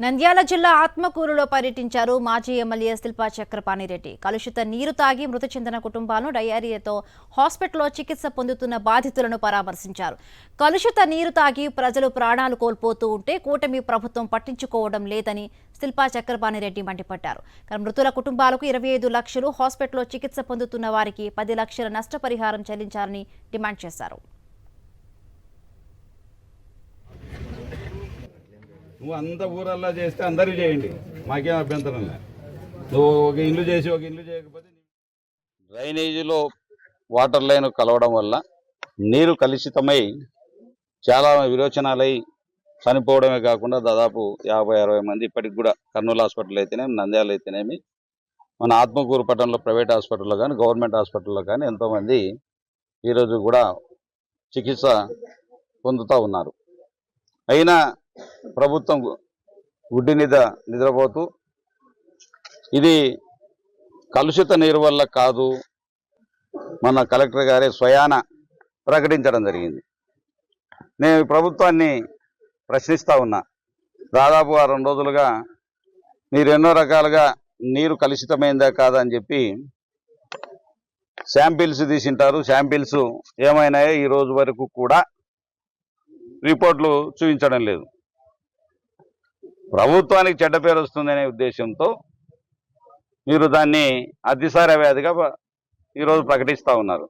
నంద్యాల జిల్లా ఆత్మకూరులో పర్యటించారు మాజీ ఎమ్మెల్యే శిల్పా చక్రపాణిరెడ్డి. కలుషిత నీరు తాగి మృతి చెందిన కుటుంబాలను డయేరియాతో హాస్పిటల్లో చికిత్స పొందుతున్న బాధితులను పరామర్శించారు. కలుషిత నీరు తాగి ప్రజలు ప్రాణాలు కోల్పోతూ ఉంటే కూటమి ప్రభుత్వం పట్టించుకోవడం లేదని శిల్పా చక్రపాణిరెడ్డి మండిపడ్డారు. మృతుల కుటుంబాలకు 25 లక్షలు, హాస్పిటల్లో చికిత్స పొందుతున్న వారికి 10 లక్షల నష్టపరిహారం చెల్లించాలని డిమాండ్ చేశారు. నువ్వు అంత ఊరల్లా చేస్తే అందరికీ చేయండి, మాకేం అభ్యంతరం లేదు. నువ్వు ఒక ఇల్లు చేసి ఒక ఇల్లు చేయకపోతే డ్రైనేజీలో వాటర్ లైన్ కలవడం వల్ల నీరు కలుషితమై చాలా విరోచనాలై చనిపోవడమే కాకుండా దాదాపు 50-60 మంది ఇప్పటికి కూడా కర్నూలు హాస్పిటల్ అయితేనేమి, నంద్యాల అయితేనేమి, మన ఆత్మకూరు పట్టణంలో ప్రైవేట్ హాస్పిటల్లో కానీ గవర్నమెంట్ హాస్పిటల్లో కానీ ఎంతోమంది ఈరోజు కూడా చికిత్స పొందుతూ ఉన్నారు. అయినా ప్రభుత్వం గుడ్డి నిద్రపోతూ ఇది కలుషిత నీరు వల్ల కాదు, మన కలెక్టర్ గారే స్వయాన ప్రకటించడం జరిగింది. నేను ప్రభుత్వాన్ని ప్రశ్నిస్తూ ఉన్నా. దాదాపు 2 రోజులుగా మీరు ఎన్నో రకాలుగా నీరు కలుషితమైందా కాదా అని చెప్పి శాంపిల్స్ తీసింటారు. శాంపిల్స్ ఏమైనాయో ఈ రోజు వరకు కూడా రిపోర్ట్లు చూపించడం లేదు. ప్రభుత్వానికి చెడ్డ పేరు వస్తుందనే ఉద్దేశంతో మీరు దాన్ని అతిసార వ్యాధిగా ఈరోజు ప్రకటిస్తూ ఉన్నారు.